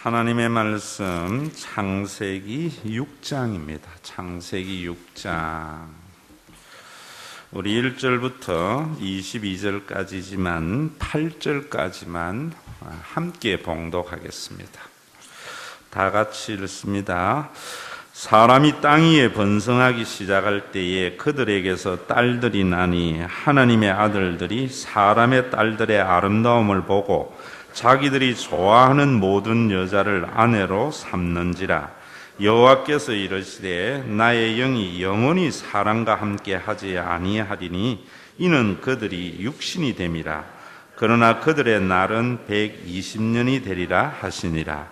하나님의 말씀 창세기 6장입니다. 창세기 6장. 우리 1절부터 22절까지지만 8절까지만 함께 봉독하겠습니다. 다 같이 읽습니다. 사람이 땅 위에 번성하기 시작할 때에 그들에게서 딸들이 나니 하나님의 아들들이 사람의 딸들의 아름다움을 보고 자기들이 좋아하는 모든 여자를 아내로 삼는지라. 여호와께서 이르시되 나의 영이 영원히 사람과 함께 하지 아니하리니 이는 그들이 육신이 됨이라. 그러나 그들의 날은 120년이 되리라 하시니라.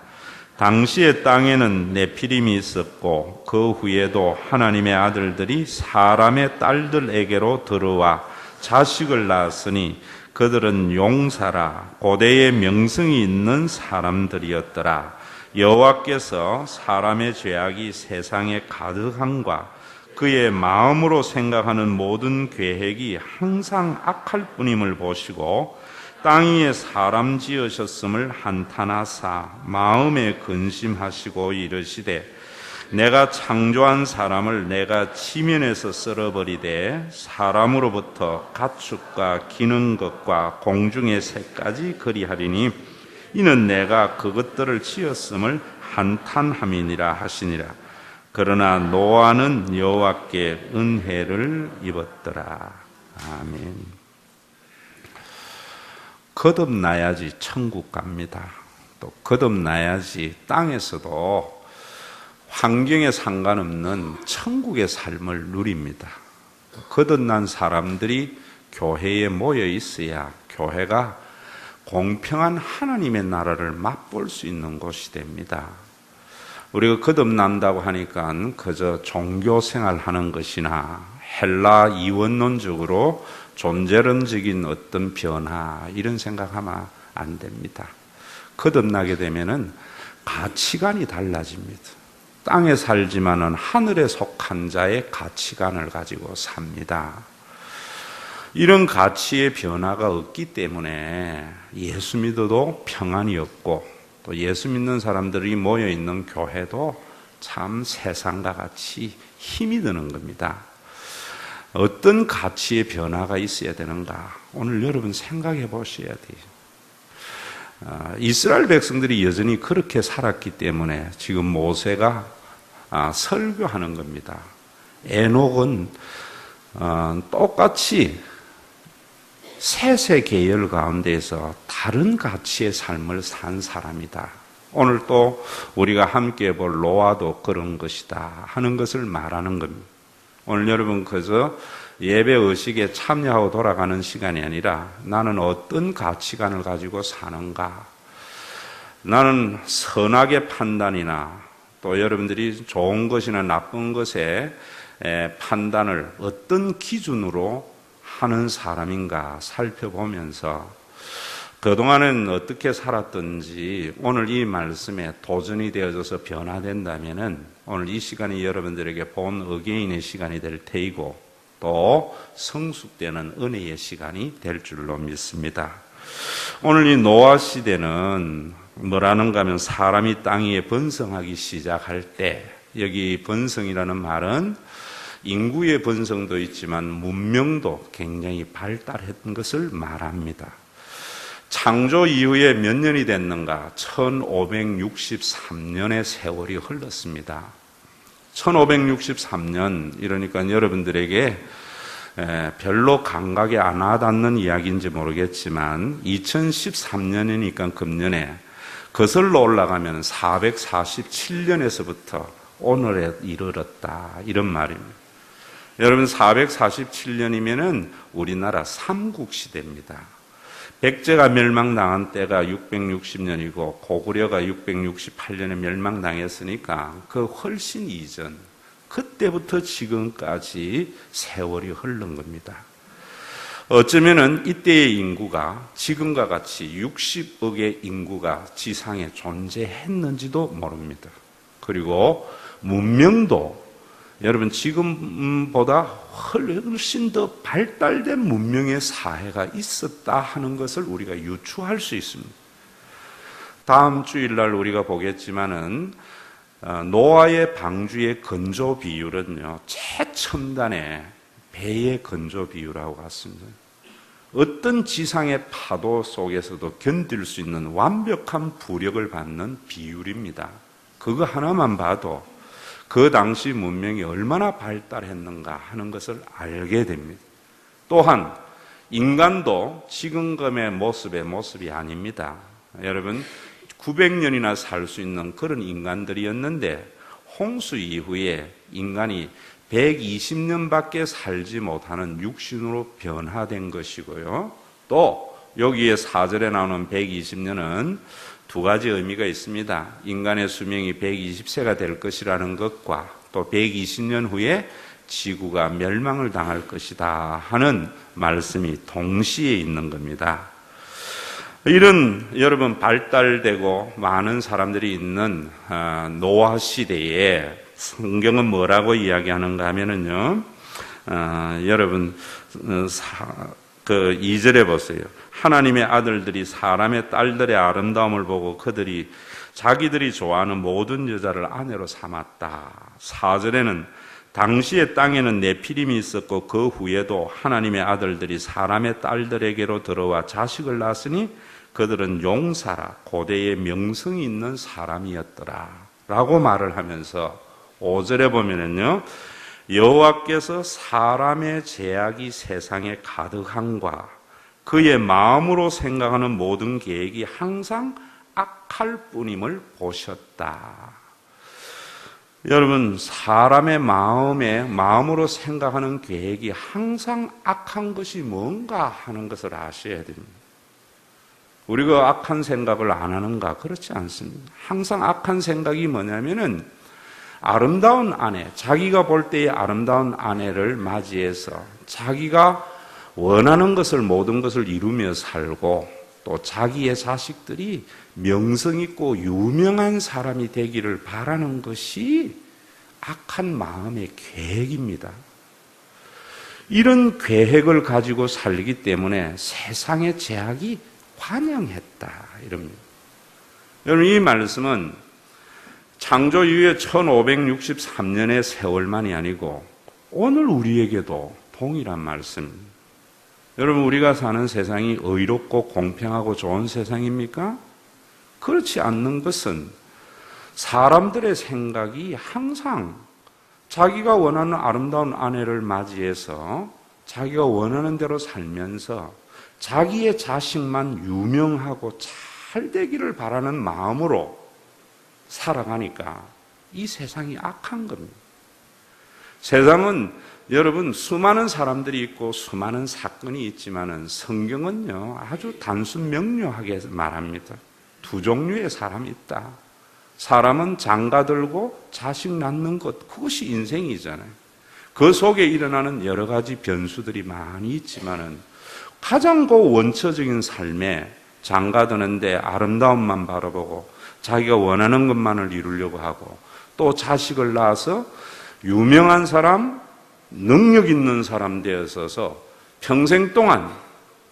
당시에 땅에는 네피림이 있었고 그 후에도 하나님의 아들들이 사람의 딸들에게로 들어와 자식을 낳았으니 그들은 용사라 고대의 명성이 있는 사람들이었더라. 여호와께서 사람의 죄악이 세상에 가득함과 그의 마음으로 생각하는 모든 계획이 항상 악할 뿐임을 보시고 땅 위에 사람 지으셨음을 한탄하사 마음에 근심하시고 이르시되 내가 창조한 사람을 내가 지면에서 썰어버리되 사람으로부터 가축과 기는 것과 공중의 새까지 그리하리니 이는 내가 그것들을 지었음을 한탄함이니라 하시니라. 그러나 노아는 여호와께 은혜를 입었더라. 아멘. 거듭나야지 천국 갑니다. 또 거듭나야지 땅에서도 환경에 상관없는 천국의 삶을 누립니다. 거듭난 사람들이 교회에 모여 있어야 교회가 공평한 하나님의 나라를 맛볼 수 있는 곳이 됩니다. 우리가 거듭난다고 하니까 그저 종교 생활하는 것이나 헬라 이원론적으로 존재론적인 어떤 변화 이런 생각하면 안 됩니다. 거듭나게 되면은 가치관이 달라집니다. 땅에 살지만은 하늘에 속한 자의 가치관을 가지고 삽니다. 이런 가치의 변화가 없기 때문에 예수 믿어도 평안이 없고 또 예수 믿는 사람들이 모여 있는 교회도 참 세상과 같이 힘이 드는 겁니다. 어떤 가치의 변화가 있어야 되는가? 오늘 여러분 생각해 보셔야 돼요. 이스라엘 백성들이 여전히 그렇게 살았기 때문에 지금 모세가 설교하는 겁니다. 에녹은 똑같이 셋의 계열 가운데에서 다른 가치의 삶을 산 사람이다. 오늘 또 우리가 함께 볼 노아도 그런 것이다 하는 것을 말하는 겁니다. 오늘 여러분 그저 예배 의식에 참여하고 돌아가는 시간이 아니라 나는 어떤 가치관을 가지고 사는가? 나는 선악의 판단이나 또 여러분들이 좋은 것이나 나쁜 것의 판단을 어떤 기준으로 하는 사람인가 살펴보면서 그동안은 어떻게 살았던지 오늘 이 말씀에 도전이 되어져서 변화된다면은 오늘 이 시간이 여러분들에게 본 어게인의 시간이 될 테이고 또 성숙되는 은혜의 시간이 될 줄로 믿습니다. 오늘 이 노아 시대는 뭐라는가 하면 사람이 땅 위에 번성하기 시작할 때 여기 번성이라는 말은 인구의 번성도 있지만 문명도 굉장히 발달했던 것을 말합니다. 창조 이후에 몇 년이 됐는가? 1563년의 세월이 흘렀습니다. 1563년 이러니까 여러분들에게 별로 감각에 안 와닿는 이야기인지 모르겠지만 2013년이니까 금년에 거슬러 올라가면 447년에서부터 오늘에 이르렀다 이런 말입니다. 여러분 447년이면은 우리나라 삼국시대입니다. 백제가 멸망당한 때가 660년이고 고구려가 668년에 멸망당했으니까 그 훨씬 이전 그때부터 지금까지 세월이 흐른 겁니다. 어쩌면은 이때의 인구가 지금과 같이 60억의 인구가 지상에 존재했는지도 모릅니다. 그리고 문명도 여러분 지금보다 훨씬 더 발달된 문명의 사회가 있었다 하는 것을 우리가 유추할 수 있습니다. 다음 주일날 우리가 보겠지만은 노아의 방주의 건조 비율은요, 최첨단의 배의 건조 비율하고 같습니다. 어떤 지상의 파도 속에서도 견딜 수 있는 완벽한 부력을 받는 비율입니다. 그거 하나만 봐도 그 당시 문명이 얼마나 발달했는가 하는 것을 알게 됩니다. 또한 인간도 지금의 모습이 아닙니다. 여러분, 900년이나 살 수 있는 그런 인간들이었는데 홍수 이후에 인간이 120년밖에 살지 못하는 육신으로 변화된 것이고요. 또 여기에 4절에 나오는 120년은 두 가지 의미가 있습니다. 인간의 수명이 120세가 될 것이라는 것과 또 120년 후에 지구가 멸망을 당할 것이다 하는 말씀이 동시에 있는 겁니다. 이런 여러분 발달되고 많은 사람들이 있는 노아 시대에 성경은 뭐라고 이야기하는가 하면은요, 여러분, 그 2절에 보세요. 하나님의 아들들이 사람의 딸들의 아름다움을 보고 그들이 자기들이 좋아하는 모든 여자를 아내로 삼았다. 4절에는 당시의 땅에는 네피림이 있었고 그 후에도 하나님의 아들들이 사람의 딸들에게로 들어와 자식을 낳았으니 그들은 용사라, 고대의 명성이 있는 사람이었더라 라고 말을 하면서 5절에 보면은요, 여호와께서 사람의 죄악이 세상에 가득함과 그의 마음으로 생각하는 모든 계획이 항상 악할 뿐임을 보셨다. 여러분, 사람의 마음으로 생각하는 계획이 항상 악한 것이 뭔가 하는 것을 아셔야 됩니다. 우리가 악한 생각을 안 하는가? 그렇지 않습니다. 항상 악한 생각이 뭐냐면은 아름다운 아내, 자기가 볼 때의 아름다운 아내를 맞이해서 자기가 원하는 것을 모든 것을 이루며 살고 또 자기의 자식들이 명성 있고 유명한 사람이 되기를 바라는 것이 악한 마음의 계획입니다. 이런 계획을 가지고 살기 때문에 세상의 죄악이 관영했다 이럽니다. 여러분, 이 말씀은 창조 이후에 1563년의 세월만이 아니고 오늘 우리에게도 동일한 말씀입니다. 여러분, 우리가 사는 세상이 의롭고 공평하고 좋은 세상입니까? 그렇지 않는 것은 사람들의 생각이 항상 자기가 원하는 아름다운 아내를 맞이해서 자기가 원하는 대로 살면서 자기의 자식만 유명하고 잘 되기를 바라는 마음으로 살아가니까 이 세상이 악한 겁니다. 세상은 여러분 수많은 사람들이 있고 수많은 사건이 있지만은 성경은요 아주 단순 명료하게 말합니다. 두 종류의 사람이 있다. 사람은 장가들고 자식 낳는 것, 그것이 인생이잖아요. 그 속에 일어나는 여러 가지 변수들이 많이 있지만은 가장 원초적인 삶에 장가드는데 아름다움만 바라보고 자기가 원하는 것만을 이루려고 하고 또 자식을 낳아서 유명한 사람, 능력 있는 사람 되어서서 평생 동안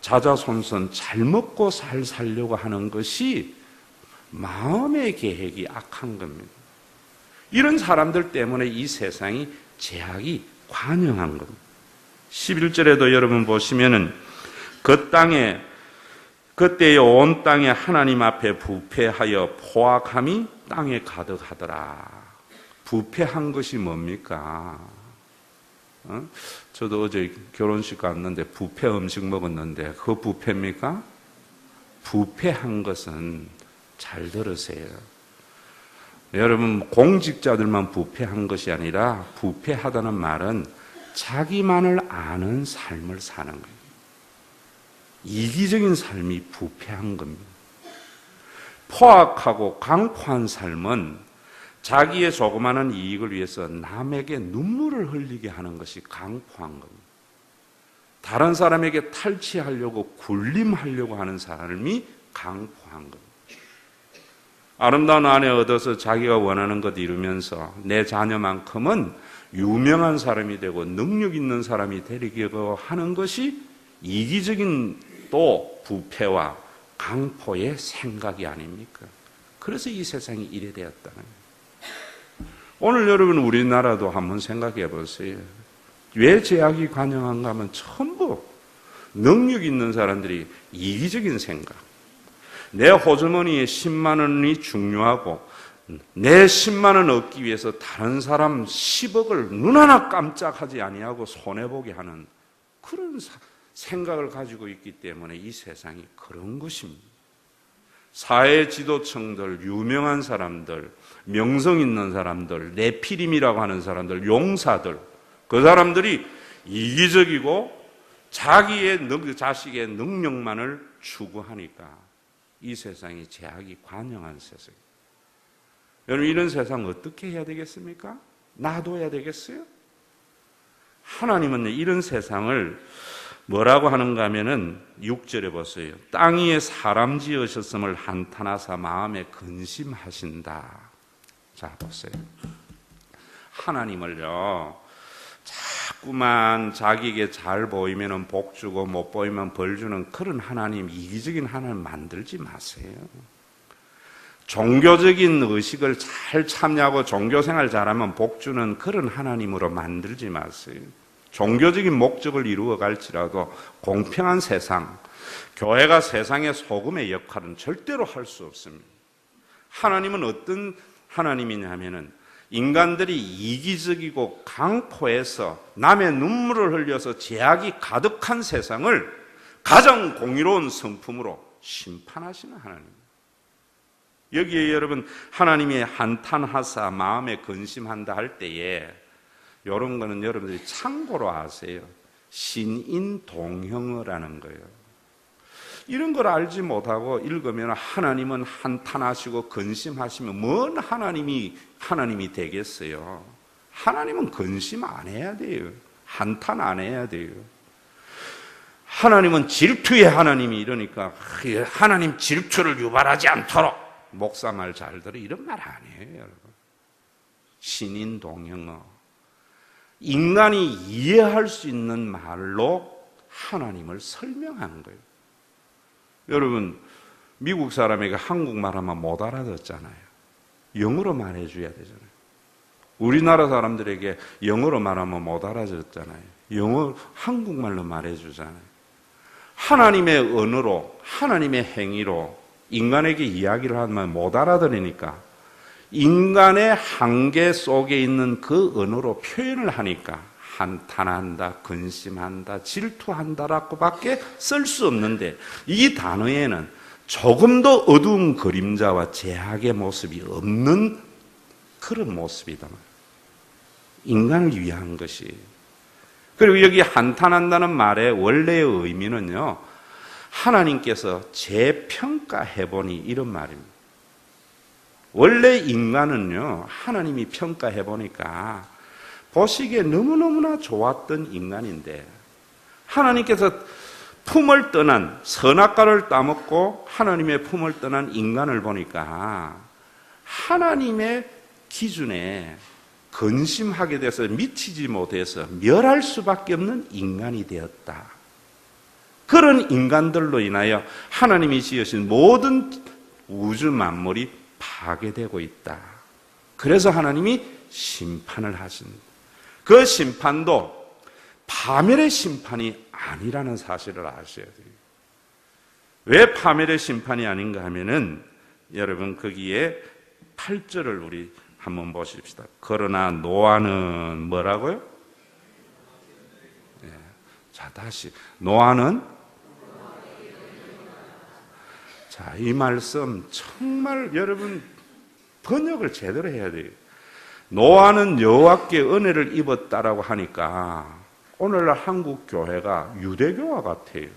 자자손손 잘 먹고 잘 살려고 하는 것이 마음의 계획이 악한 겁니다. 이런 사람들 때문에 이 세상이 죄악이 관영한 겁니다. 11절에도 여러분 보시면은 그때의 온 땅에 하나님 앞에 부패하여 포악함이 땅에 가득하더라. 부패한 것이 뭡니까? 저도 어제 결혼식 갔는데 부패 음식 먹었는데 그거 부패입니까? 부패한 것은 잘 들으세요. 여러분, 공직자들만 부패한 것이 아니라 부패하다는 말은 자기만을 아는 삶을 사는 거예요. 이기적인 삶이 부패한 겁니다. 포악하고 강포한 삶은 자기의 조그마한 이익을 위해서 남에게 눈물을 흘리게 하는 것이 강포한 겁니다. 다른 사람에게 탈취하려고 군림하려고 하는 사람이 강포한 겁니다. 아름다운 아내 얻어서 자기가 원하는 것 이루면서 내 자녀만큼은 유명한 사람이 되고 능력 있는 사람이 되려고 하는 것이 이기적인 또 부패와 강포의 생각이 아닙니까? 그래서 이 세상이 이래 되었다는 거예요. 오늘 여러분 우리나라도 한번 생각해 보세요. 왜 제약이 관영한가 하면 전부 능력 있는 사람들이 이기적인 생각, 내 호주머니에 10만 원이 중요하고 내 10만 원 얻기 위해서 다른 사람 10억을 눈 하나 깜짝하지 아니하고 손해보게 하는 그런 생각을 가지고 있기 때문에 이 세상이 그런 것입니다. 사회 지도층들, 유명한 사람들, 명성 있는 사람들, 네피림이라고 하는 사람들, 용사들, 그 사람들이 이기적이고 자식의 능력만을 추구하니까 이 세상이 제약이 관영한 세상이에요. 여러분 이런 세상 어떻게 해야 되겠습니까? 놔둬야 되겠어요? 하나님은 이런 세상을 뭐라고 하는가 하면은 6절에 보세요. 땅 위에 사람 지으셨음을 한탄하사 마음에 근심하신다. 자 보세요. 하나님을요 자꾸만 자기에게 잘 보이면 복 주고 못 보이면 벌 주는 그런 하나님, 이기적인 하나님 만들지 마세요. 종교적인 의식을 잘 참여하고 종교생활 잘하면 복 주는 그런 하나님으로 만들지 마세요. 종교적인 목적을 이루어 갈지라도 공평한 세상, 교회가 세상의 소금의 역할은 절대로 할 수 없습니다. 하나님은 어떤 하나님이냐면은 인간들이 이기적이고 강포해서 남의 눈물을 흘려서 죄악이 가득한 세상을 가장 공의로운 성품으로 심판하시는 하나님. 여기에 여러분 하나님이 한탄하사 마음에 근심한다 할 때에 이런 거는 여러분들이 참고로 아세요. 신인동형어라는 거예요. 이런 걸 알지 못하고 읽으면 하나님은 한탄하시고 근심하시면 뭔 하나님이 되겠어요. 하나님은 근심 안 해야 돼요. 한탄 안 해야 돼요. 하나님은 질투의 하나님이 이러니까 하나님 질투를 유발하지 않도록 목사 말 잘 들어 이런 말 아니에요, 여러분. 신인동형어. 인간이 이해할 수 있는 말로 하나님을 설명한 거예요. 여러분, 미국 사람에게 한국말 하면 못 알아듣잖아요. 영어로 말해줘야 되잖아요. 우리나라 사람들에게 영어로 말하면 못 알아듣잖아요. 한국말로 말해주잖아요. 하나님의 언어로, 하나님의 행위로 인간에게 이야기를 하면 못 알아들으니까 인간의 한계 속에 있는 그 언어로 표현을 하니까 한탄한다, 근심한다, 질투한다라고 밖에 쓸 수 없는데 이 단어에는 조금도 어두운 그림자와 제약의 모습이 없는 그런 모습이다. 인간을 위한 것이. 그리고 여기 한탄한다는 말의 원래의 의미는요, 하나님께서 재평가해보니 이런 말입니다. 원래 인간은요, 하나님이 평가해보니까 보시기에 너무너무나 좋았던 인간인데 하나님께서 품을 떠난, 선악과를 따먹고 하나님의 품을 떠난 인간을 보니까 하나님의 기준에 근심하게 돼서 미치지 못해서 멸할 수밖에 없는 인간이 되었다. 그런 인간들로 인하여 하나님이 지으신 모든 우주 만물이 파괴되고 있다. 그래서 하나님이 심판을 하신다. 그 심판도 파멸의 심판이 아니라는 사실을 아셔야 돼요. 왜 파멸의 심판이 아닌가 하면은 여러분 거기에 8절을 우리 한번 보십시다. 그러나 노아는 뭐라고요? 네. 자, 다시 노아는 자, 이 말씀 정말 여러분 번역을 제대로 해야 돼요. 노아는 여호와께 은혜를 입었다라고 하니까 오늘날 한국 교회가 유대교와 같아요.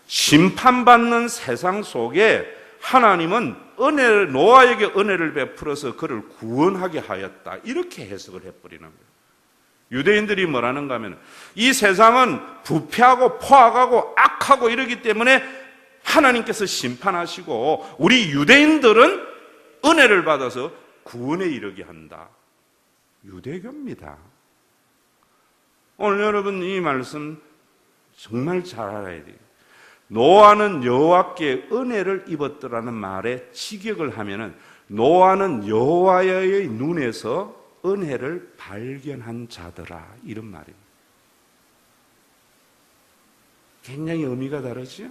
심판받는 세상 속에 하나님은 노아에게 은혜를 베풀어서 그를 구원하게 하였다. 이렇게 해석을 해버리는 거예요. 유대인들이 뭐라는가 하면 이 세상은 부패하고 포악하고 악하고 이러기 때문에 하나님께서 심판하시고 우리 유대인들은 은혜를 받아서 구원에 이르게 한다. 유대교입니다. 오늘 여러분 이 말씀 정말 잘 알아야 돼요. 노아는 여호와께 은혜를 입었더라는 말에 직역을 하면은 노아는 여호와의 눈에서 은혜를 발견한 자더라, 이런 말입니다. 굉장히 의미가 다르죠?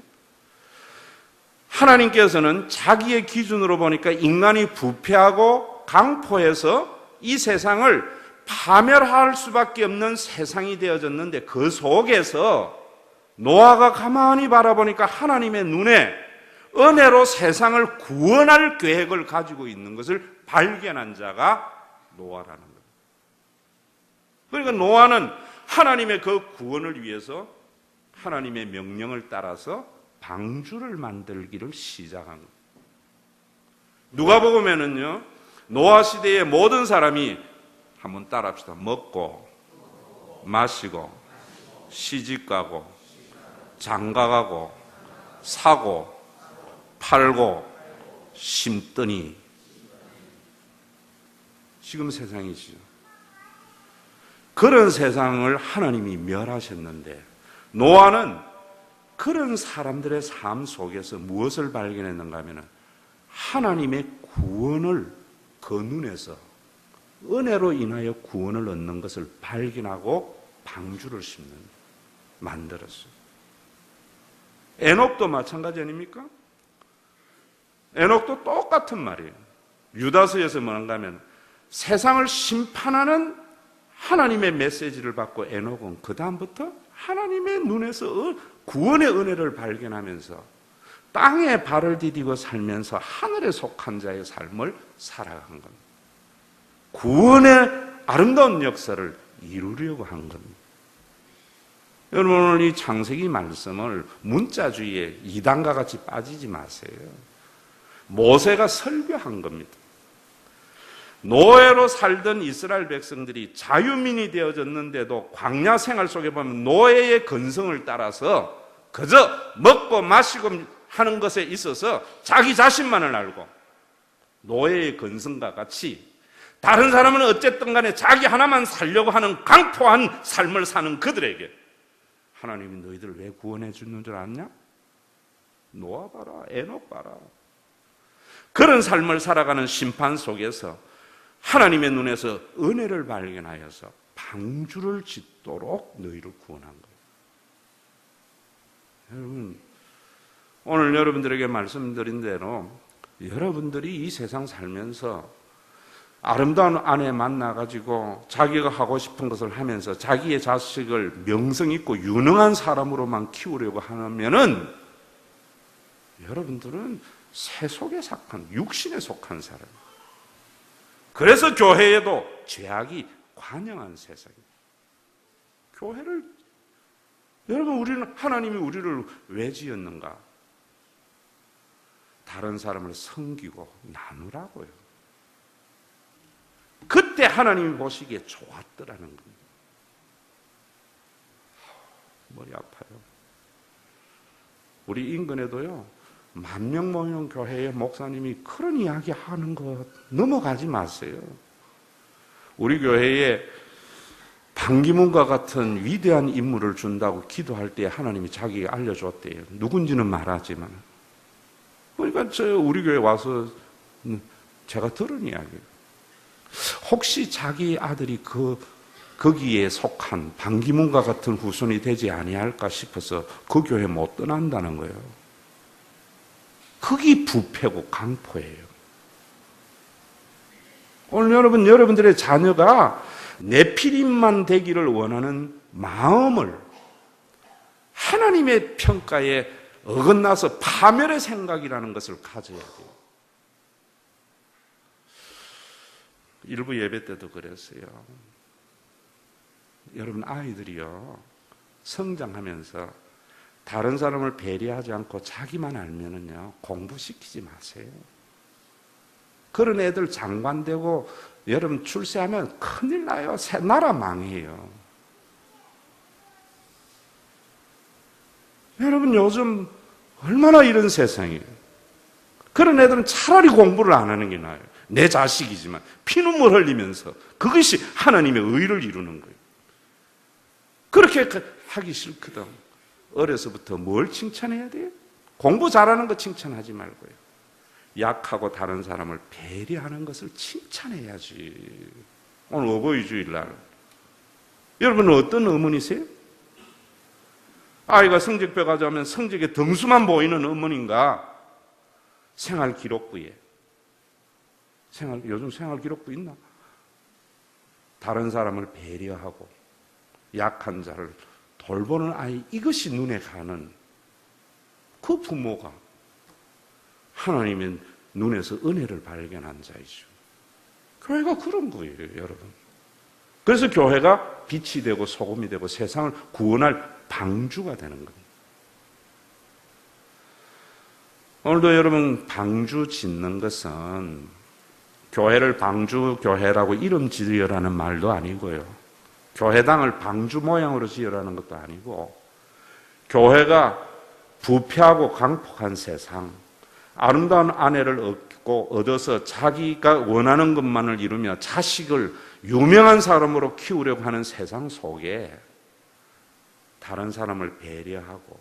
하나님께서는 자기의 기준으로 보니까 인간이 부패하고 강포해서 이 세상을 파멸할 수밖에 없는 세상이 되어졌는데, 그 속에서 노아가 가만히 바라보니까 하나님의 눈에 은혜로 세상을 구원할 계획을 가지고 있는 것을 발견한 자가 노아라는 거예요. 그러니까 노아는 하나님의 그 구원을 위해서 하나님의 명령을 따라서 방주를 만들기를 시작한 거예요. 누가복음에는요, 노아 시대의 모든 사람이, 한번 따라합시다. 먹고 마시고 시집가고 장가가고 사고 팔고 심더니, 지금 세상이죠. 그런 세상을 하나님이 멸하셨는데, 노아는 그런 사람들의 삶 속에서 무엇을 발견했는가 하면 하나님의 구원을, 그 눈에서 은혜로 인하여 구원을 얻는 것을 발견하고 방주를 만들었어요. 에녹도 마찬가지 아닙니까? 에녹도 똑같은 말이에요. 유다서에서 뭐한가 하면 세상을 심판하는 하나님의 메시지를 받고 에녹은 그 다음부터 하나님의 눈에서 구원의 은혜를 발견하면서 땅에 발을 디디고 살면서 하늘에 속한 자의 삶을 살아간 겁니다. 구원의 아름다운 역사를 이루려고 한 겁니다. 여러분, 오늘 이 창세기 말씀을 문자주의에 이단과 같이 빠지지 마세요. 모세가 설교한 겁니다. 노예로 살던 이스라엘 백성들이 자유민이 되어졌는데도 광야 생활 속에 보면 노예의 근성을 따라서 그저 먹고 마시고 하는 것에 있어서 자기 자신만을 알고, 노예의 근성과 같이 다른 사람은 어쨌든 간에 자기 하나만 살려고 하는 강포한 삶을 사는 그들에게 하나님이 너희들을 왜 구원해 주는 줄 아냐? 노아 봐라, 에녹 봐라. 그런 삶을 살아가는 심판 속에서 하나님의 눈에서 은혜를 발견하여서 방주를 짓도록 너희를 구원한 거예요. 여러분, 오늘 여러분들에게 말씀드린 대로 여러분들이 이 세상 살면서 아름다운 아내 만나가지고 자기가 하고 싶은 것을 하면서 자기의 자식을 명성 있고 유능한 사람으로만 키우려고 하면은 여러분들은 새 속에 속한, 육신에 속한 사람. 그래서 교회에도 죄악이 관영한 세상입니다. 교회를, 여러분, 하나님이 우리를 왜 지었는가? 다른 사람을 섬기고 나누라고요. 그때 하나님이 보시기에 좋았더라는 겁니다. 머리 아파요. 우리 인근에도요, 10,000명 모이는 교회의 목사님이 그런 이야기 하는 거 넘어가지 마세요. 우리 교회에 반기문과 같은 위대한 인물을 준다고 기도할 때 하나님이 자기가 알려줬대요. 누군지는 말하지만. 그러니까 우리 교회 와서 제가 들은 이야기예요. 혹시 자기 아들이 거기에 속한 반기문과 같은 후손이 되지 아니할까 싶어서 그 교회 못 떠난다는 거예요. 그게 부패고 강포예요. 오늘 여러분들의 자녀가 네피림만 되기를 원하는 마음을 하나님의 평가에 어긋나서 파멸의 생각이라는 것을 가져야 돼요. 일부 예배 때도 그랬어요. 여러분, 아이들이요, 성장하면서 다른 사람을 배려하지 않고 자기만 알면은요, 공부시키지 마세요. 그런 애들 장관되고 여러분 출세하면 큰일 나요. 새 나라 망해요. 여러분, 요즘 얼마나 이런 세상이에요. 그런 애들은 차라리 공부를 안 하는 게 나아요. 내 자식이지만 피눈물 흘리면서 그것이 하나님의 의를 이루는 거예요. 그렇게 하기 싫거든. 어려서부터 뭘 칭찬해야 돼요? 공부 잘하는 거 칭찬하지 말고요. 약하고 다른 사람을 배려하는 것을 칭찬해야지. 오늘 어버이 주일날 여러분은 어떤 어머니세요? 아이가 성적표 가져오면 성적에 등수만 보이는 어머니인가? 생활기록부에 요즘 생활기록부 있나? 다른 사람을 배려하고 약한 자를 돌보는 아이, 이것이 눈에 가는 그 부모가 하나님의 눈에서 은혜를 발견한 자이죠. 교회가 그런 거예요, 여러분. 그래서 교회가 빛이 되고 소금이 되고 세상을 구원할 방주가 되는 겁니다. 오늘도 여러분, 방주 짓는 것은 교회를 방주교회라고 이름 지으라는 말도 아니고요. 교회당을 방주 모양으로 지으라는 것도 아니고, 교회가 부패하고 강폭한 세상, 아름다운 아내를 얻어서 자기가 원하는 것만을 이루며 자식을 유명한 사람으로 키우려고 하는 세상 속에 다른 사람을 배려하고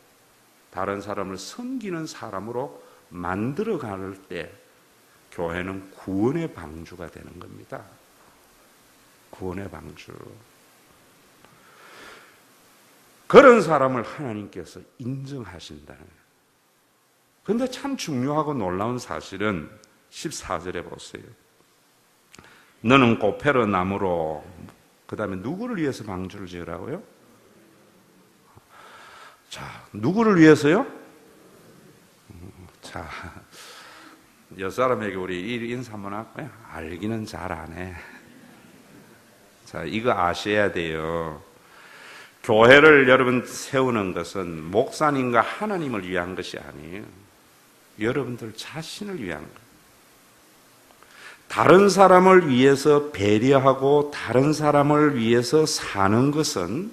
다른 사람을 섬기는 사람으로 만들어갈 때 교회는 구원의 방주가 되는 겁니다. 구원의 방주. 그런 사람을 하나님께서 인정하신다는 거예요. 그런데 참 중요하고 놀라운 사실은 14절에 보세요. 너는 고페르 나무로, 그 다음에 누구를 위해서 방주를 지으라고요? 자, 누구를 위해서요? 자, 옆사람에게 우리 인사 한번 할까요? 알기는 잘 안 해. 자, 이거 아셔야 돼요. 교회를 여러분 세우는 것은 목사님과 하나님을 위한 것이 아니에요. 여러분들 자신을 위한 거예요. 다른 사람을 위해서 배려하고 다른 사람을 위해서 사는 것은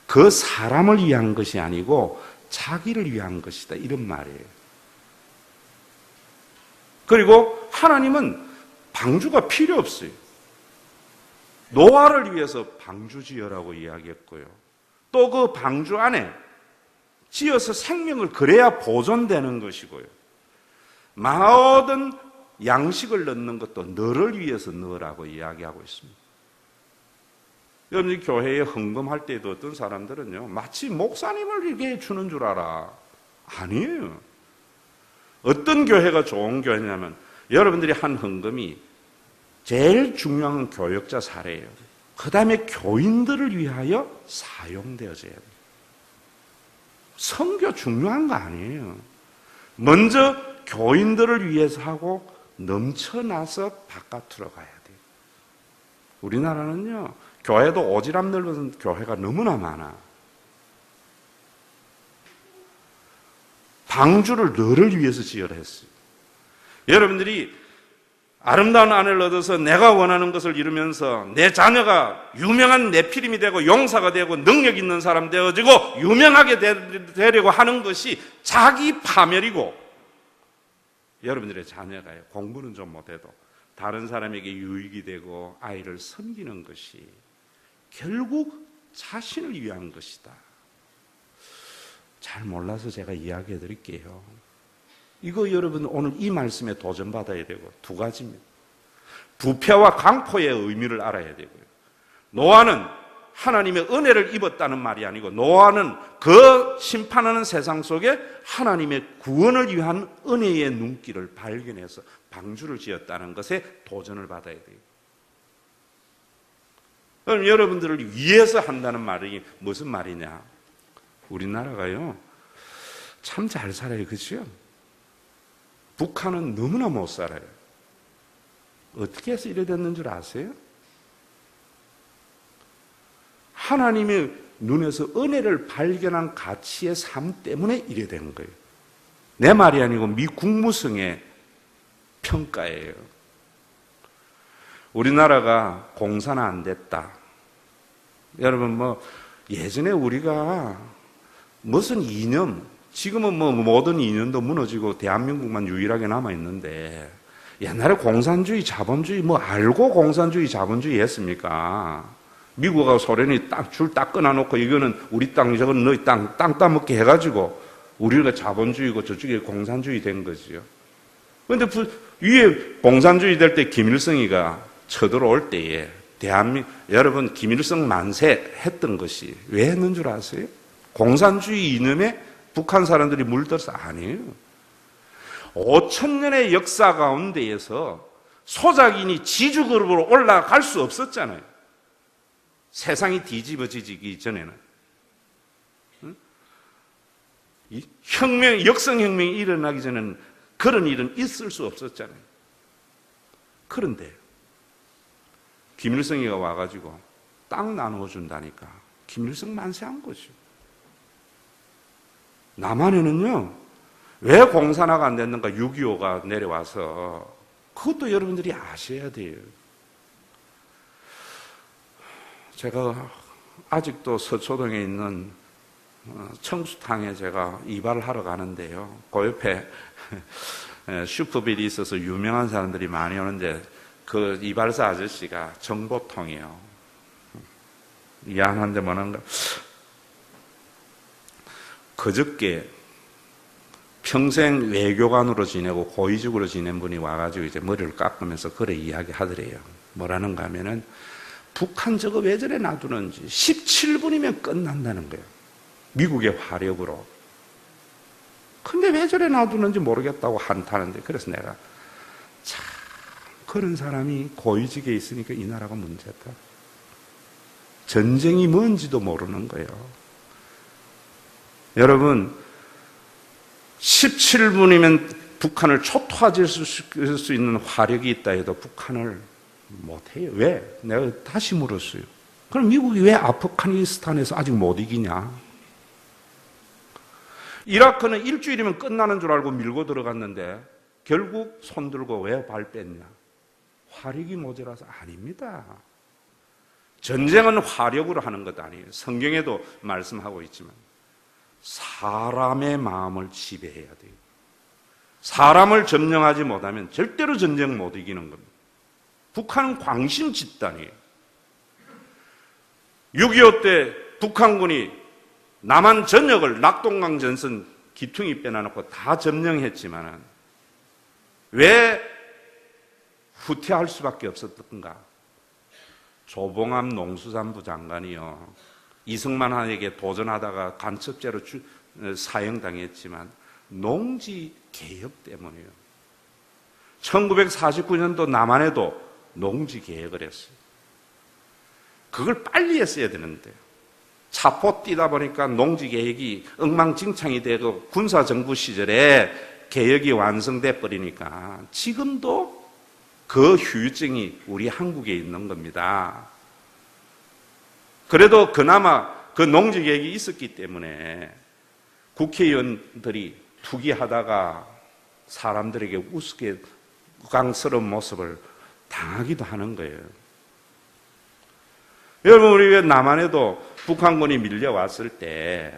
그 사람을 위한 것이 아니고 자기를 위한 것이다, 이런 말이에요. 그리고 하나님은 방주가 필요 없어요. 노아를 위해서 방주 지으라고 이야기했고요. 또 그 방주 안에 지어서 생명을, 그래야 보존되는 것이고요. 모든 양식을 넣는 것도 너를 위해서 넣으라고 이야기하고 있습니다. 여러분, 교회에 헌금할 때도 어떤 사람들은요, 마치 목사님을 이렇게 주는 줄 알아. 아니에요. 어떤 교회가 좋은 교회냐면 여러분들이 한 헌금이 제일 중요한 교역자 사례예요. 그 다음에 교인들을 위하여 사용되어져야 돼요. 선교 중요한 거 아니에요. 먼저 교인들을 위해서 하고 넘쳐나서 바깥으로 가야 돼요. 우리나라는요, 교회도 오지랖 넓은 교회가 너무나 많아. 방주를 너를 위해서 지으라 했어요. 여러분들이 아름다운 아내를 얻어서 내가 원하는 것을 이루면서 내 자녀가 유명한 네피림이 되고 용사가 되고 능력 있는 사람 되어지고 유명하게 되려고 하는 것이 자기 파멸이고, 여러분들의 자녀가요, 공부는 좀 못해도 다른 사람에게 유익이 되고 아이를 섬기는 것이 결국 자신을 위한 것이다. 잘 몰라서 제가 이야기해 드릴게요. 이거 여러분 오늘 이 말씀에 도전받아야 되고, 두 가지입니다. 부패와 강포의 의미를 알아야 되고요. 노아는 하나님의 은혜를 입었다는 말이 아니고, 노아는 그 심판하는 세상 속에 하나님의 구원을 위한 은혜의 눈길을 발견해서 방주를 지었다는 것에 도전을 받아야 돼요. 그럼 여러분들을 위해서 한다는 말이 무슨 말이냐? 우리나라가요, 참 잘 살아요. 그렇죠? 북한은 너무나 못 살아요. 어떻게 해서 이래 됐는 줄 아세요? 하나님의 눈에서 은혜를 발견한 가치의 삶 때문에 이래 된 거예요. 내 말이 아니고 미 국무성의 평가예요. 우리나라가 공사는 안 됐다. 여러분, 예전에 우리가 무슨 이념, 지금은 모든 이념도 무너지고 대한민국만 유일하게 남아있는데, 옛날에 공산주의, 자본주의, 알고 공산주의, 자본주의 했습니까? 미국하고 소련이 줄 딱 끊어놓고 이거는 우리 땅, 저건 너희 땅 따먹게 해가지고 우리가 자본주의고 저쪽에 공산주의 된 거지요. 그런데 위에 공산주의 될 때 김일성이가 쳐들어올 때에 여러분 김일성 만세 했던 것이 왜 했는 줄 아세요? 공산주의 이념에 북한 사람들이 물들어서 아니에요. 5,000년의 역사 가운데에서 소작인이 지주그룹으로 올라갈 수 없었잖아요. 세상이 뒤집어지기 전에는. 역성혁명이 일어나기 전에는 그런 일은 있을 수 없었잖아요. 그런데 김일성이가 와가지고 땅 나누어 준다니까 김일성 만세한 거죠. 남한에는요, 왜 공산화가 안 됐는가? 6.25가 내려와서. 그것도 여러분들이 아셔야 돼요. 제가 아직도 서초동에 있는 청수탕에 제가 이발을 하러 가는데요. 그 옆에 슈퍼빌이 있어서 유명한 사람들이 많이 오는데 그 이발사 아저씨가 정보통이에요. 미안한데 뭐는가. 그저께 평생 외교관으로 지내고 고위직으로 지낸 분이 와가지고 이제 머리를 깎으면서 그래 이야기 하더래요. 뭐라는가 하면은 북한 저거 왜 저래 놔두는지 17분이면 끝난다는 거예요. 미국의 화력으로. 근데 왜 저래 놔두는지 모르겠다고 한타는데 그래서 내가 참 그런 사람이 고위직에 있으니까 이 나라가 문제다. 전쟁이 뭔지도 모르는 거예요. 여러분 17분이면 북한을 초토화질 수 있는 화력이 있다 해도 북한을 못해요. 왜? 내가 다시 물었어요. 그럼 미국이 왜 아프가니스탄에서 아직 못 이기냐? 이라크는 일주일이면 끝나는 줄 알고 밀고 들어갔는데 결국 손들고 왜 발 뺐냐? 화력이 모자라서 아닙니다. 전쟁은 화력으로 하는 것 아니에요. 성경에도 말씀하고 있지만 사람의 마음을 지배해야 돼요. 사람을 점령하지 못하면 절대로 전쟁 못 이기는 겁니다. 북한은 광신 집단이에요. 6.25 때 북한군이 남한 전역을 낙동강 전선 기퉁이 빼놔놓고 다 점령했지만 왜 후퇴할 수밖에 없었던가? 조봉암 농수산부 장관이요. 이승만에게 도전하다가 간첩죄로 사형당했지만 농지 개혁 때문이에요. 1949년도 남한에도 농지 개혁을 했어요. 그걸 빨리 했어야 되는데 차포 뛰다 보니까 농지 개혁이 엉망진창이 되고 군사정부 시절에 개혁이 완성돼 버리니까 지금도 그 후유증이 우리 한국에 있는 겁니다. 그래도 그나마 그 농지 개혁이 있었기 때문에 국회의원들이 투기하다가 사람들에게 우습게 우강스러운 모습을 당하기도 하는 거예요. 여러분, 우리 왜 남한에도 북한군이 밀려왔을 때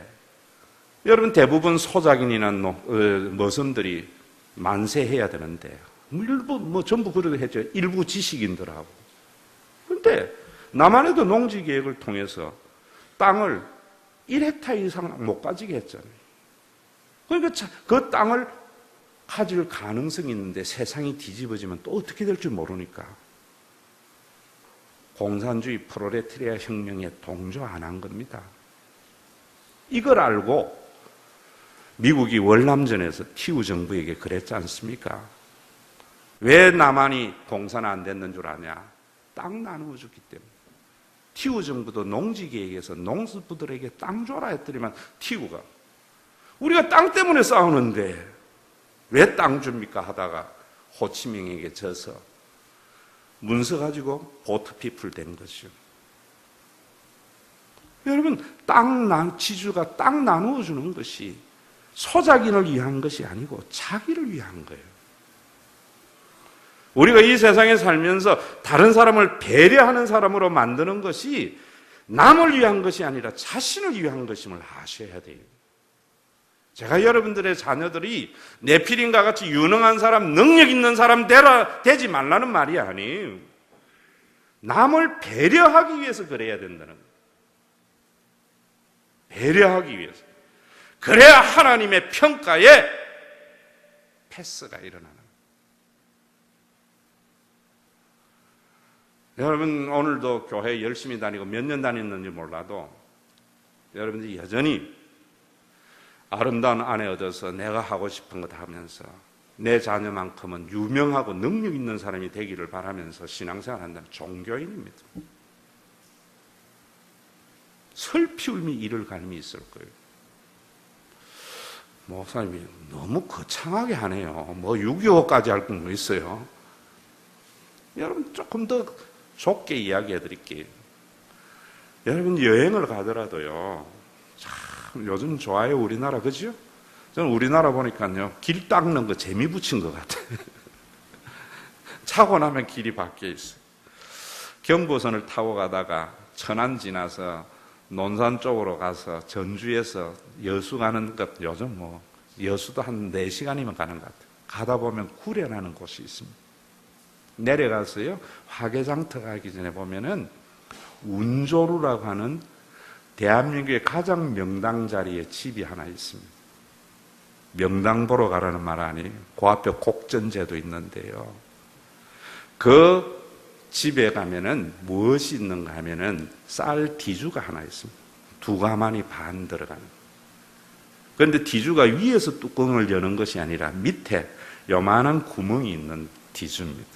여러분 대부분 소작인이나 머슴들이 만세해야 되는데 일부 전부 그래도 했죠. 일부 지식인들하고. 그런데 남한에도 농지 계획을 통해서 땅을 1헥타르 이상 못 가지게 했잖아요. 그러니까 그 땅을 가질 가능성이 있는데 세상이 뒤집어지면 또 어떻게 될 줄 모르니까 공산주의 프로레타리아 혁명에 동조 안 한 겁니다. 이걸 알고 미국이 월남전에서 티우 정부에게 그랬지 않습니까? 왜 남한이 공산화 안 됐는 줄 아냐? 땅 나누어 줬기 때문에. 티우 정부도 농지계획에서 농수부들에게 땅 줘라 했더니만 티우가 우리가 땅 때문에 싸우는데 왜 땅 줍니까 하다가 호치민에게 져서 문서 가지고 보트피플 된 것이요. 여러분, 지주가 땅 나누어 주는 것이 소작인을 위한 것이 아니고 자기를 위한 거예요. 우리가 이 세상에 살면서 다른 사람을 배려하는 사람으로 만드는 것이 남을 위한 것이 아니라 자신을 위한 것임을 아셔야 돼요. 제가 여러분들의 자녀들이 네피림과 같이 유능한 사람, 능력 있는 사람 되지 말라는 말이 아니에요. 남을 배려하기 위해서 그래야 된다는 거예요. 배려하기 위해서. 그래야 하나님의 평가에 패스가 일어나는 거예요. 여러분 오늘도 교회 열심히 다니고 몇 년 다녔는지 몰라도 여러분들이 여전히 아름다운 아내 얻어서 내가 하고 싶은 거 다 하면서 내 자녀만큼은 유명하고 능력 있는 사람이 되기를 바라면서 신앙생활 한다는 종교인입니다. 슬피 울미 이를 가림이 있을 거예요. 목사님이 너무 거창하게 하네요. 뭐 6.25까지 할 건 뭐 있어요? 여러분 조금 더 좁게 이야기해 드릴게요. 여러분 여행을 가더라도요. 참 요즘 좋아요 우리나라 그죠? 저는 우리나라 보니까요. 길 닦는 거 재미 붙인 것 같아요. 차고 나면 길이 바뀌어 있어요. 경부선을 타고 가다가 천안 지나서 논산 쪽으로 가서 전주에서 여수 가는 것 요즘 뭐 여수도 한 4시간이면 가는 것 같아요. 가다 보면 구례라는 곳이 있습니다. 내려가서요. 화개장터 가기 전에 보면은 운조루라고 하는 대한민국의 가장 명당 자리에 집이 하나 있습니다. 명당 보러 가라는 말 아니에요. 그 앞에 곡전제도 있는데요. 그 집에 가면은 무엇이 있는가 하면은 쌀 디주가 하나 있습니다. 2가마니 반 들어가는. 그런데 디주가 위에서 뚜껑을 여는 것이 아니라 밑에 요만한 구멍이 있는 디주입니다.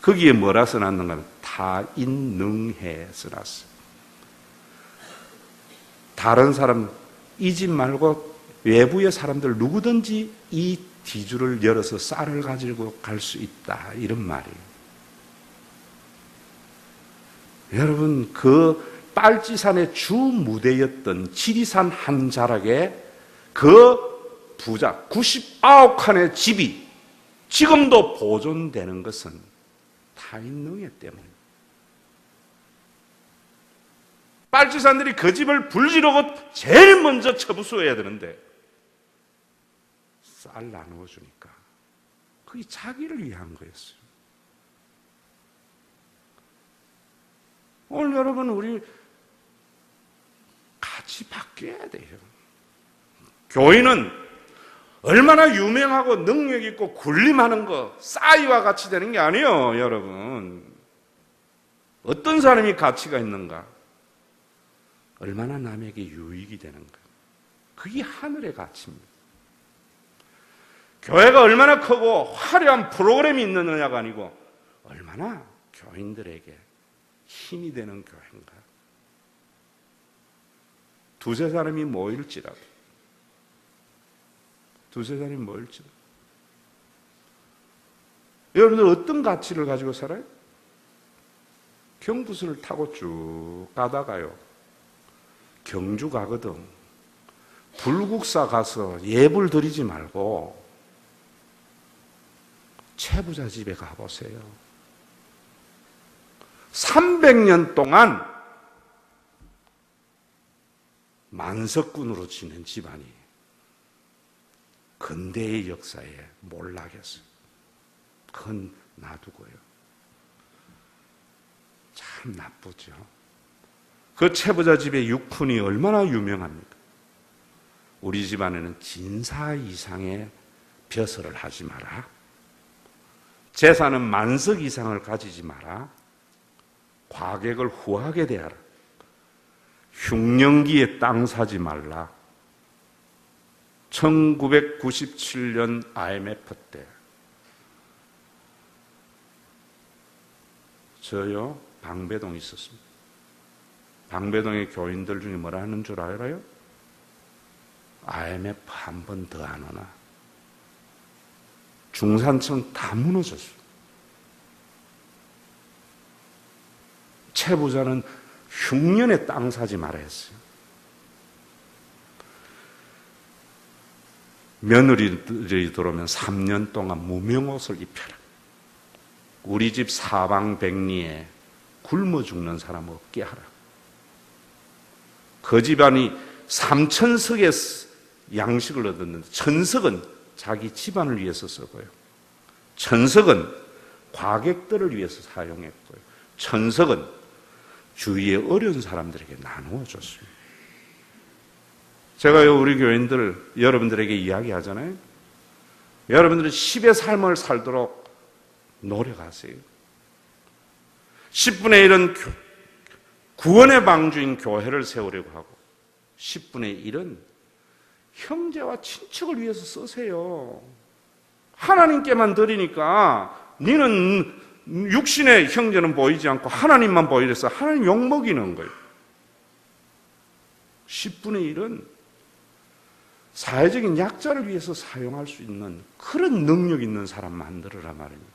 거기에 뭐라 써놨는가 하면 타인능해 써놨어요. 다른 사람, 이 집 말고 외부의 사람들 누구든지 이 디주를 열어서 쌀을 가지고 갈 수 있다. 이런 말이에요. 여러분, 그 빨치산의 주 무대였던 지리산 한 자락에 그 부자 99칸의 집이 지금도 보존되는 것은 타인능해 때문입니다. 빨치산들이 그 집을 불지르고 제일 먼저 처부수해야 되는데 쌀 나누어 주니까 그게 자기를 위한 거였어요. 오늘 여러분 우리 같이 바뀌어야 돼요. 교인은 얼마나 유명하고 능력 있고 군림하는 거 싸이와 같이 되는 게 아니에요. 여러분 어떤 사람이 가치가 있는가? 얼마나 남에게 유익이 되는가? 그게 하늘의 가치입니다. 교회가 얼마나 크고 화려한 프로그램이 있느냐가 아니고 얼마나 교인들에게 힘이 되는 교회인가? 2-3사람이 모일지라도 여러분들 어떤 가치를 가지고 살아요? 경부선을 타고 쭉 가다가요. 경주 가거든. 불국사 가서 예불 드리지 말고 채부자 집에 가보세요. 300년 동안 만석군으로 지낸 집안이 근대의 역사에 몰락했어요. 그건 놔두고요. 참 나쁘죠. 그 채부자 집의 육푼이 얼마나 유명합니까? 우리 집안에는 진사 이상의 벼슬을 하지 마라. 재산은 만석 이상을 가지지 마라. 과객을 후하게 대하라. 흉년기에 땅 사지 말라. 1997년 IMF 때 저요 방배동에 있었습니다. 방배동의 교인들 중에 뭐라 하는 줄 알아요? IMF 한 번 더 안 오나? 중산층 다 무너졌어요. 채부자는 흉년에 땅 사지 말아 했어요. 며느리들이 들어오면 3년 동안 무명옷을 입혀라. 우리 집 사방백리에 굶어 죽는 사람 없게 하라. 그 집안이 3천석의 양식을 얻었는데 천석은 자기 집안을 위해서 쓰고요. 천석은 과객들을 위해서 사용했고요. 천석은 주위의 어려운 사람들에게 나누어 줬습니다. 제가 우리 교인들 여러분들에게 이야기하잖아요. 여러분들은 10의 삶을 살도록 노력하세요. 10분의 1은 구원의 방주인 교회를 세우려고 하고 10분의 1은 형제와 친척을 위해서 쓰세요. 하나님께만 드리니까 니는 육신의 형제는 보이지 않고 하나님만 보이래서 하나님 욕먹이는 거예요. 10분의 1은 사회적인 약자를 위해서 사용할 수 있는 그런 능력 있는 사람 만들어라 말입니다.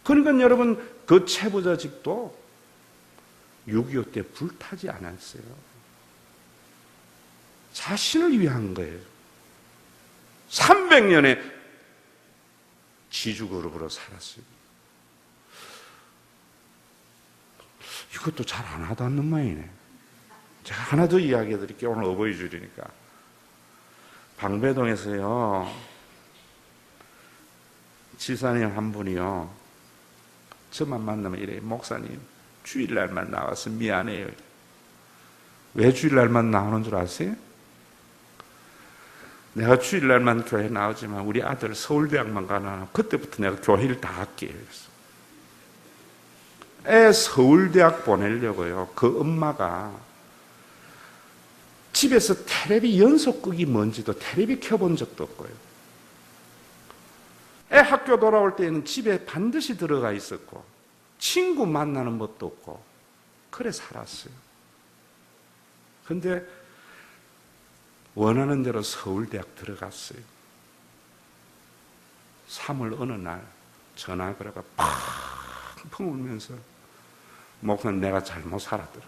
그러니까 여러분 그 채부자집도 6.25 때 불타지 않았어요. 자신을 위한 거예요. 300년의 지주그룹으로 살았어요. 이것도 잘 안 하다는 모양이네. 제가 하나 더 이야기해 드릴게요. 오늘 어버이 주일이니까. 방배동에서요, 지사님 한 분이요, 저만 만나면 이래요. 목사님, 주일날만 나와서 미안해요. 왜 주일날만 나오는 줄 아세요? 내가 주일날만 교회 나오지만 우리 아들 서울대학만 가나 그때부터 내가 교회를 다 할게요. 애 서울대학 보내려고요. 그 엄마가 집에서 텔레비 연속극이 뭔지도 텔레비 켜본 적도 없고요. 애 학교 돌아올 때는 집에 반드시 들어가 있었고 친구 만나는 것도 없고 그래 살았어요. 근데 원하는 대로 서울대학 들어갔어요. 3월 어느 날 전화 걸어가 펑펑 울면서 목사님 내가 잘못 살았더라.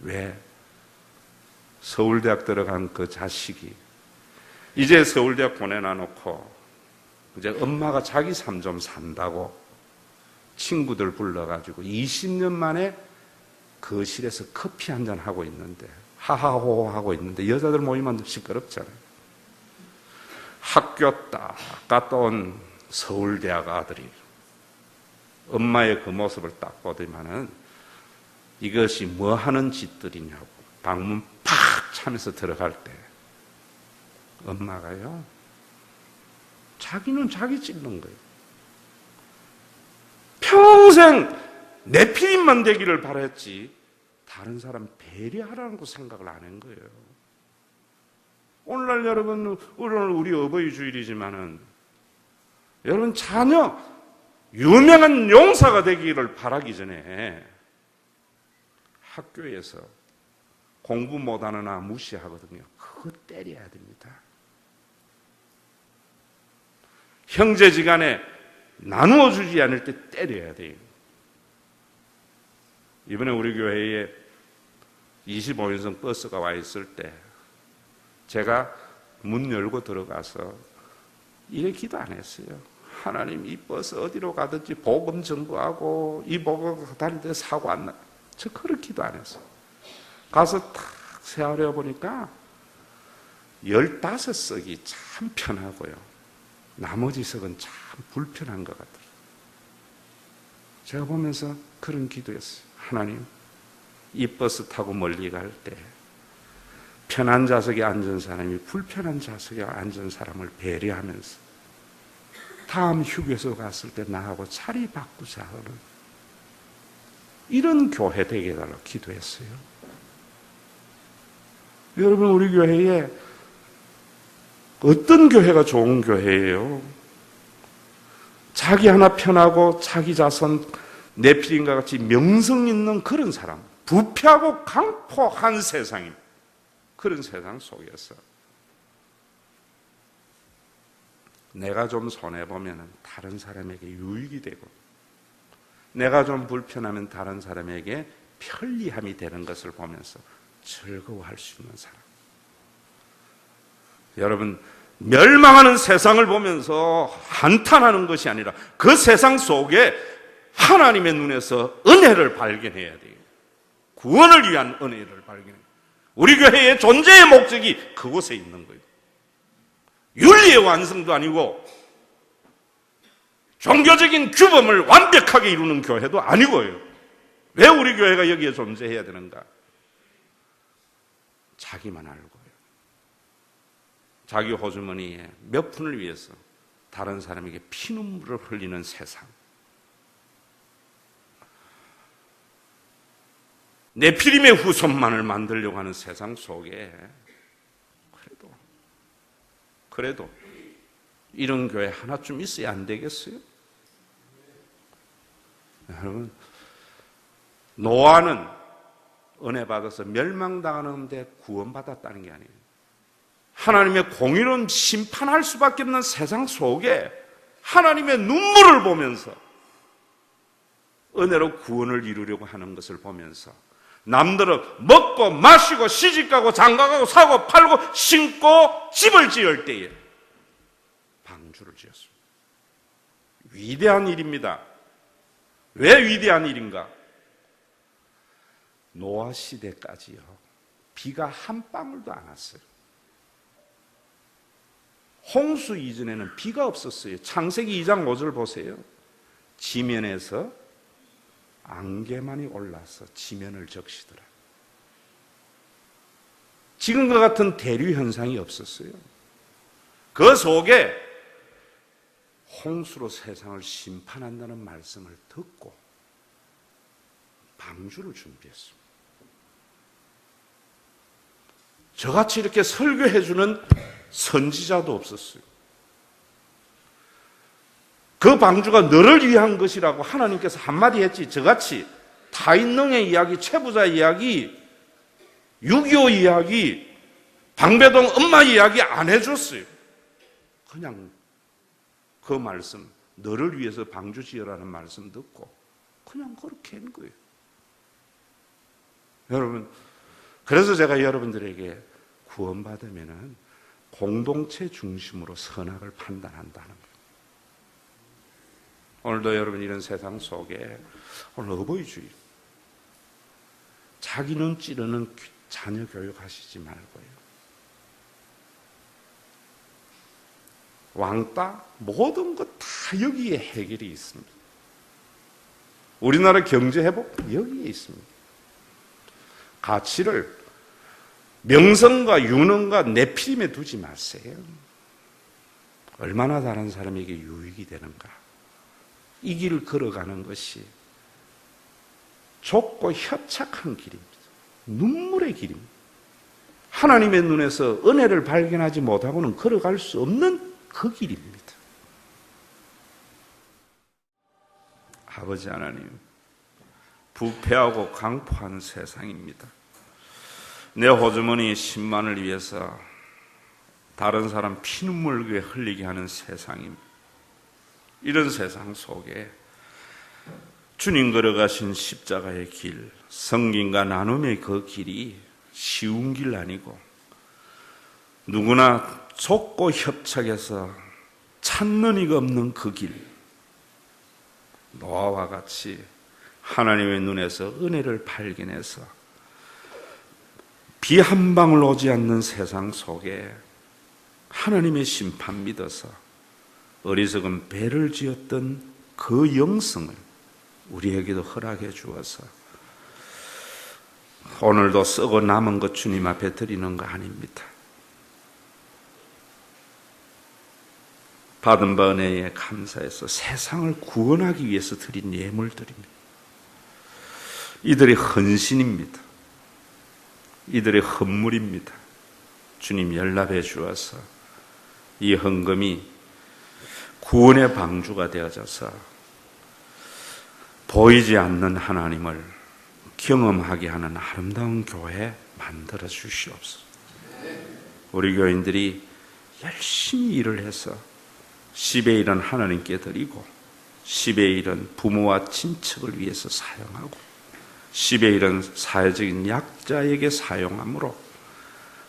왜? 서울대학 들어간 그 자식이 이제 서울대학 보내놔놓고 이제 엄마가 자기 삶 좀 산다고 친구들 불러가지고 20년 만에 거실에서 커피 한잔 하고 있는데 하하호호 하고 있는데 여자들 모이면 시끄럽잖아요. 학교 딱 갔다 온 서울대학 아들이 엄마의 그 모습을 딱 보더니만은 이것이 뭐 하는 짓들이냐고 방문 팍 차면서 들어갈 때 엄마가요 자기는 자기 찔른 거예요. 평생 내 피임만 되기를 바랬지 다른 사람 배려하라는 거 생각을 안 한 거예요. 오늘날 여러분, 오늘 우리 어버이 주일이지만은 여러분 자녀 유명한 용사가 되기를 바라기 전에 학교에서 공부 못하는 아 무시하거든요. 그거 때려야 됩니다. 형제지간에 나누어 주지 않을 때 때려야 돼요. 이번에 우리 교회에 25인승 버스가 와 있을 때 제가 문 열고 들어가서 이래 기도 안 했어요. 하나님 이 버스 어디로 가든지 복음 전부하고 이 복음 다닐 때 사고 안 나. 저 그런 기도 안 했어요. 가서 탁 세하려 보니까 15석이 참 편하고요. 나머지 석은 참 불편한 것 같더라고요. 제가 보면서 그런 기도했어요. 하나님, 이 버스 타고 멀리 갈 때 편한 좌석에 앉은 사람이 불편한 좌석에 앉은 사람을 배려하면서 다음 휴게소 갔을 때 나하고 자리 바꾸자 하는 이런 교회 되게 해달라고 기도했어요. 여러분 우리 교회에 어떤 교회가 좋은 교회예요? 자기 하나 편하고 자기 자손 네피림과 같이 명성 있는 그런 사람, 부패하고 강포한 세상입니다. 그런 세상 속에서 내가 좀 손해보면 다른 사람에게 유익이 되고 내가 좀 불편하면 다른 사람에게 편리함이 되는 것을 보면서 즐거워할 수 있는 사람. 여러분, 멸망하는 세상을 보면서 한탄하는 것이 아니라 그 세상 속에 하나님의 눈에서 은혜를 발견해야 돼요. 구원을 위한 은혜를 발견해야 돼요. 우리 교회의 존재의 목적이 그곳에 있는 거예요. 윤리의 완성도 아니고 종교적인 규범을 완벽하게 이루는 교회도 아니고요. 왜 우리 교회가 여기에 존재해야 되는가? 자기만 알고요. 자기 호주머니에 몇 푼을 위해서 다른 사람에게 피눈물을 흘리는 세상. 네피림의 후손만을 만들려고 하는 세상 속에 그래도 이런 교회 하나쯤 있어야 안 되겠어요? 여러분, 노아는 은혜 받아서 멸망당하는데 구원받았다는 게 아니에요. 하나님의 공의로운 심판할 수밖에 없는 세상 속에 하나님의 눈물을 보면서 은혜로 구원을 이루려고 하는 것을 보면서 남들은 먹고 마시고 시집가고 장가가고 사고 팔고 신고 집을 지을 때에 방주를 지었습니다. 위대한 일입니다. 왜 위대한 일인가? 노아 시대까지요, 비가 한 방울도 안 왔어요. 홍수 이전에는 비가 없었어요. 창세기 2장 5절 보세요. 지면에서 안개만이 올라서 지면을 적시더라. 지금과 같은 대류 현상이 없었어요. 그 속에 홍수로 세상을 심판한다는 말씀을 듣고 방주를 준비했습니다. 저같이 이렇게 설교해주는 선지자도 없었어요. 그 방주가 너를 위한 것이라고 하나님께서 한마디 했지, 저같이 타인능의 이야기, 최부자 이야기, 6.25 이야기, 방배동 엄마 이야기 안 해줬어요. 그냥 그 말씀, 너를 위해서 방주 지으라는 말씀 듣고 그냥 그렇게 한 거예요. 여러분, 그래서 제가 여러분들에게 구원받으면은 공동체 중심으로 선악을 판단한다는 거예요. 오늘도 여러분 이런 세상 속에 오늘 어버이주의, 자기 눈 찌르는 자녀 교육하시지 말고요. 왕따 모든 것 다 여기에 해결이 있습니다. 우리나라 경제 회복 여기에 있습니다. 가치를 명성과 유능과 내피림에 두지 마세요. 얼마나 다른 사람에게 유익이 되는가. 이 길을 걸어가는 것이 좁고 협착한 길입니다. 눈물의 길입니다. 하나님의 눈에서 은혜를 발견하지 못하고는 걸어갈 수 없는 그 길입니다. 아버지 하나님, 부패하고 강포한 세상입니다. 내 호주머니 10만을 위해서 다른 사람 피눈물 흘리게 하는 세상입니다. 이런 세상 속에 주님 걸어가신 십자가의 길, 성김과 나눔의 그 길이 쉬운 길 아니고 누구나 좁고 협착해서 찾는 이가 없는 그 길, 노아와 같이 하나님의 눈에서 은혜를 발견해서 비 한 방울 오지 않는 세상 속에 하나님의 심판 믿어서 어리석은 배를 지었던 그 영성을 우리에게도 허락해 주어서 오늘도 썩어 남은 것 주님 앞에 드리는 거 아닙니다. 받은 바 은혜에 감사해서 세상을 구원하기 위해서 드린 예물들입니다. 이들의 헌신입니다. 이들의 헌물입니다. 주님 연락해 주어서 이 헌금이 구원의 방주가 되어져서 보이지 않는 하나님을 경험하게 하는 아름다운 교회 만들어 주시옵소서. 우리 교인들이 열심히 일을 해서 10의 1은 하나님께 드리고 10의 1은 부모와 친척을 위해서 사용하고 10의 1은 사회적인 약자에게 사용함으로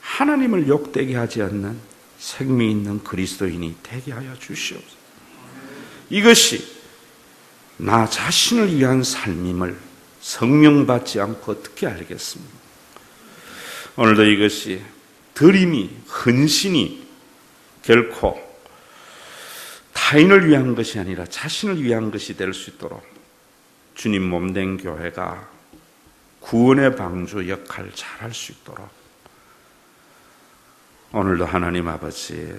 하나님을 욕되게 하지 않는 생명 있는 그리스도인이 되게 하여 주시옵소서. 이것이 나 자신을 위한 삶임을 성명받지 않고 어떻게 알겠습니까? 오늘도 이것이 드림이, 헌신이 결코 타인을 위한 것이 아니라 자신을 위한 것이 될 수 있도록 주님 몸된 교회가 구원의 방주 역할을 잘할 수 있도록 오늘도 하나님 아버지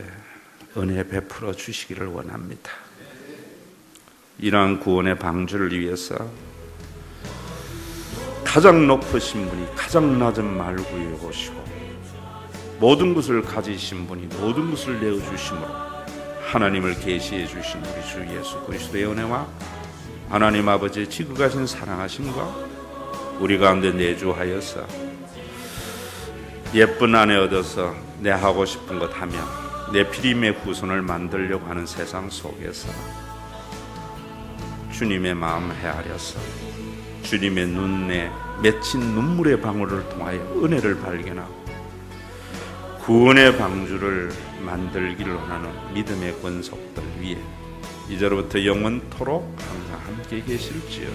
은혜 베풀어 주시기를 원합니다. 이러한 구원의 방주를 위해서 가장 높으신 분이 가장 낮은 말구에 오시고 모든 것을 가지신 분이 모든 것을 내어주심으로 하나님을 계시해 주신 우리 주 예수 그리스도의 은혜와 하나님 아버지의 지극하신 사랑하심과 우리 가운데 내주하여서 예쁜 아내 얻어서 내 하고 싶은 것 하며 내 피림의 후손을 만들려고 하는 세상 속에서 주님의 마음 헤아려서 주님의 눈에 맺힌 눈물의 방울을 통하여 은혜를 발견하고 구원의 방주를 만들기를 원하는 믿음의 권속들 위에 이제로부터 영원토록 항상 함께 계실지어다.